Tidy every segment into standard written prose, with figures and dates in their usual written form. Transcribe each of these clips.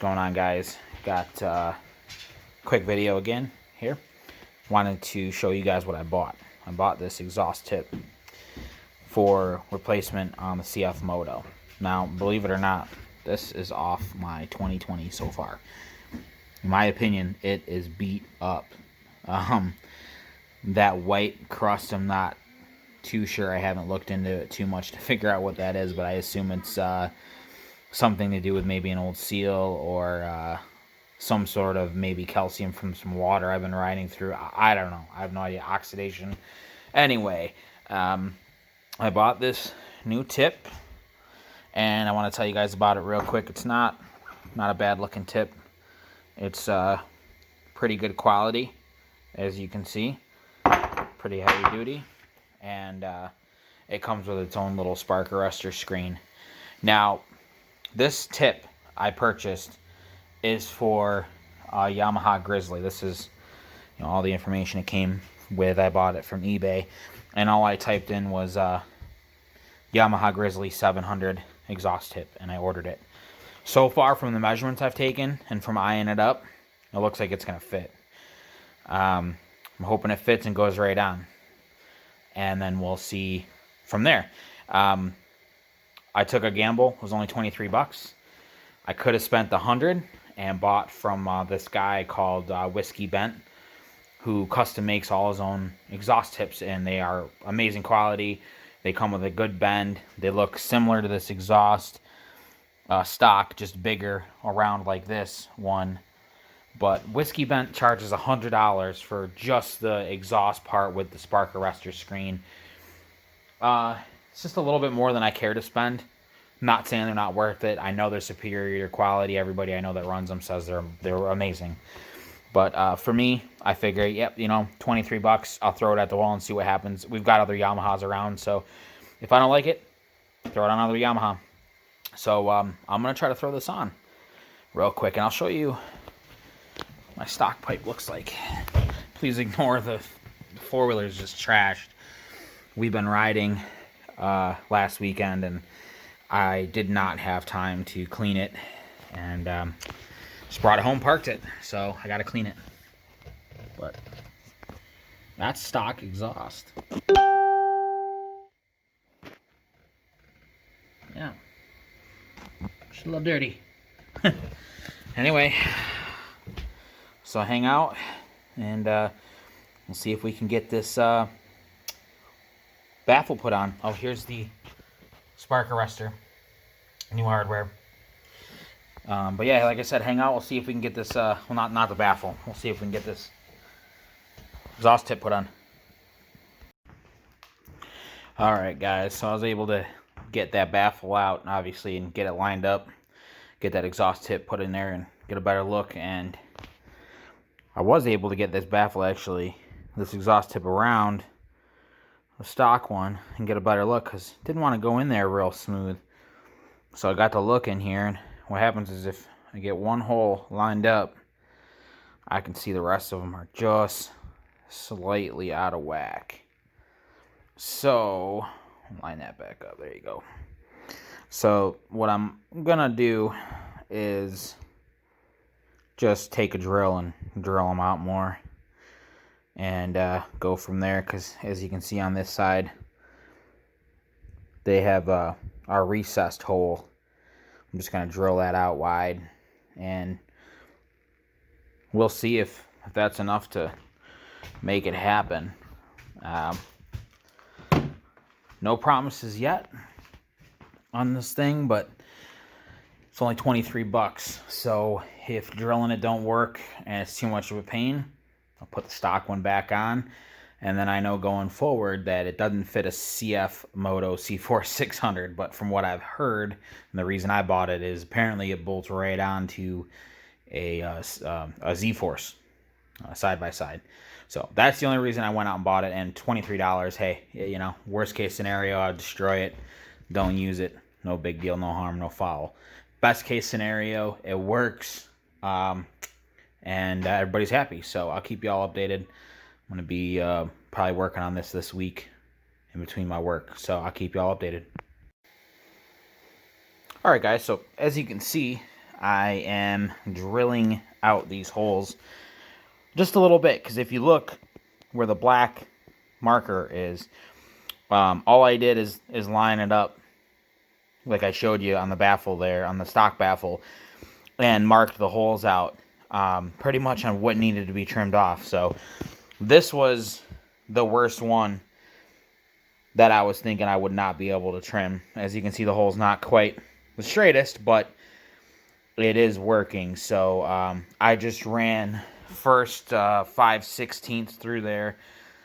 going on, guys? Got a quick video again here. Wanted to show you guys what I bought. I bought this exhaust tip for replacement on the CF Moto. Now, believe it or not, this is off my 2020 so far. In my opinion, it is beat up. That white crust, I'm not too sure. I haven't looked into it too much to figure out what that is, but I assume it's something to do with maybe an old seal or some sort of maybe calcium from some water I've been riding through. I don't know. I have no idea. Oxidation. Anyway, I bought this new tip, and I want to tell you guys about it real quick. It's not a bad looking tip. It's pretty good quality, as you can see. Pretty heavy duty, and it comes with its own little spark arrestor screen. Now, this tip I purchased is for Yamaha Grizzly. This is, all the information it came with. I bought it from eBay, and all I typed in was Yamaha Grizzly 700 exhaust tip, and I ordered it. So far, from the measurements I've taken and from eyeing it up, it looks like it's going to fit. I'm hoping it fits and goes right on, and then we'll see from there. I took a gamble. It was only 23 bucks. I could have spent the 100 and bought from this guy called Whiskey Bent, who custom makes all his own exhaust tips, and they are amazing quality. They come with a good bend. They look similar to this exhaust stock, just bigger around like this one. But Whiskey Bent charges $100 for just the exhaust part with the spark arrestor screen. It's just a little bit more than I care to spend. Not saying they're not worth it. I know they're superior quality. Everybody I know that runs them says they're amazing. But for me, I figure, yep, 23 bucks. I'll throw it at the wall and see what happens. We've got other Yamahas around, so if I don't like it, throw it on another Yamaha. So I'm gonna try to throw this on real quick, and I'll show you my stock pipe looks like. Please ignore the four-wheeler is just trashed. We've been riding last weekend, and I did not have time to clean it, and just brought it home, parked it, so I gotta clean it. But that's stock exhaust. Yeah, just a little dirty. Anyway, so hang out, and we'll see if we can get this baffle put on. Oh, here's the spark arrestor, new hardware. But yeah, like I said, hang out. We'll see if we can get this. Well, not the baffle. We'll see if we can get this exhaust tip put on. All right, guys. So I was able to get that baffle out, obviously, and get it lined up. Get that exhaust tip put in there and get a better look. And I was able to get this baffle, actually, this exhaust tip around the stock one and get a better look, because didn't want to go in there real smooth. So I got to look in here, and what happens is if I get one hole lined up, I can see the rest of them are just slightly out of whack. So line that back up. There you go. So what I'm gonna do is just take a drill and drill them out more, and go from there, because as you can see on this side, they have our recessed hole. I'm just going to drill that out wide, and we'll see if that's enough to make it happen. No promises yet on this thing, but it's only 23 bucks. So if drilling it don't work and it's too much of a pain, I'll put the stock one back on, and then I know going forward that it doesn't fit a CF Moto cforce 600, but from what I've heard, and the reason I bought it is apparently it bolts right onto a Z-Force side by side. So that's the only reason I went out and bought it, and $23, hey, worst case scenario, I'll destroy it, don't use it, no big deal, no harm, no foul. Best case scenario, it works, and everybody's happy. So I'll keep you all updated. I'm going to be probably working on this week in between my work, so I'll keep you all updated. Alright guys, so as you can see, I am drilling out these holes just a little bit, because if you look where the black marker is, all I did is line it up like I showed you on the baffle there, on the stock baffle, and marked the holes out pretty much on what needed to be trimmed off. So this was the worst one that I was thinking I would not be able to trim. As you can see, the hole's not quite the straightest, but it is working. So I just ran first 5/16 through there.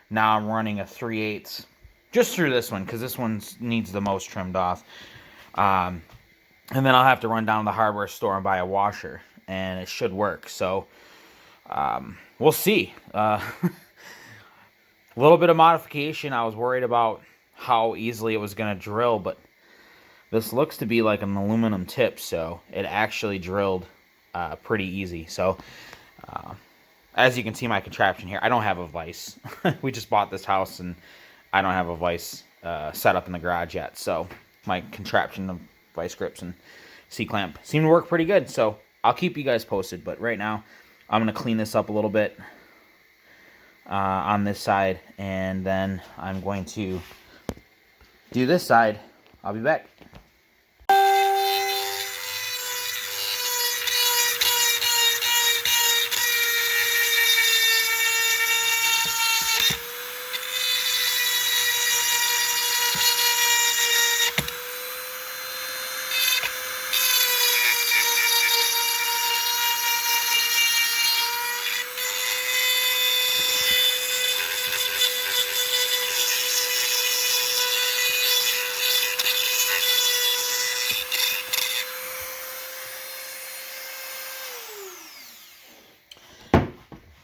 Now I'm running a 3/8 just through this one, because this one needs the most trimmed off. And then I'll have to run down to the hardware store and buy a washer, and it should work. So we'll see. A little bit of modification. I was worried about how easily it was going to drill, but this looks to be like an aluminum tip, so it actually drilled pretty easy. So as you can see, my contraption here, I don't have a vise. We just bought this house, and I don't have a vise set up in the garage yet. So my contraption of vice grips and C-clamp seem to work pretty good. So I'll keep you guys posted. But right now, I'm going to clean this up a little bit on this side, and then I'm going to do this side. I'll be back.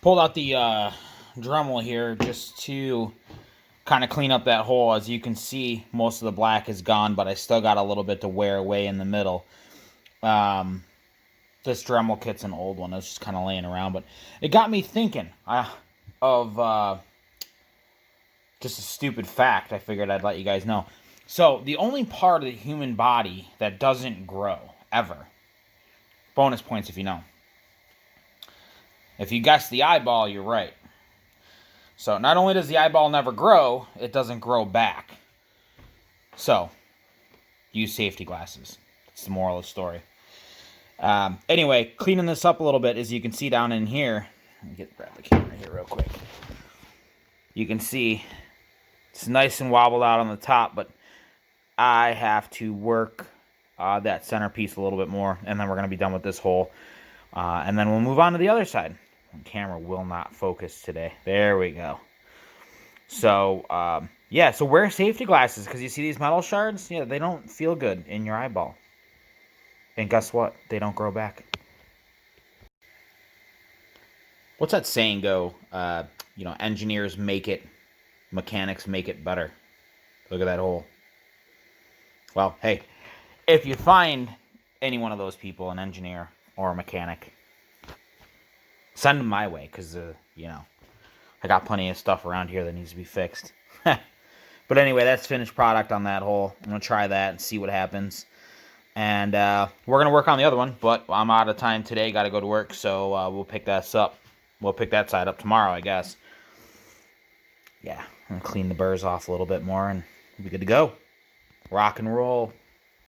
Pulled out the Dremel here just to kind of clean up that hole. As you can see, most of the black is gone, but I still got a little bit to wear away in the middle. This Dremel kit's an old one. It's just kind of laying around, but it got me thinking of just a stupid fact I figured I'd let you guys know. So the only part of the human body that doesn't grow, ever, bonus points if you know. If you guess the eyeball, you're right. So not only does the eyeball never grow, it doesn't grow back. So use safety glasses. That's the moral of the story. Anyway, cleaning this up a little bit, as you can see down in here. Let me grab the camera here real quick. You can see it's nice and wobbled out on the top, but I have to work that centerpiece a little bit more, and then we're going to be done with this hole. And then we'll move on to the other side. The camera will not focus today. There we go. So, yeah, so wear safety glasses, because you see these metal shards? Yeah, they don't feel good in your eyeball. And guess what? They don't grow back. What's that saying go? Engineers make it, mechanics make it better. Look at that hole. Well, hey, if you find any one of those people, an engineer or a mechanic, send them my way, because, I got plenty of stuff around here that needs to be fixed. But anyway, that's finished product on that hole. I'm going to try that and see what happens. And we're going to work on the other one, but I'm out of time today. Got to go to work, so we'll pick that up. We'll pick that side up tomorrow, I guess. Yeah, I'm going to clean the burrs off a little bit more, and we'll be good to go. Rock and roll.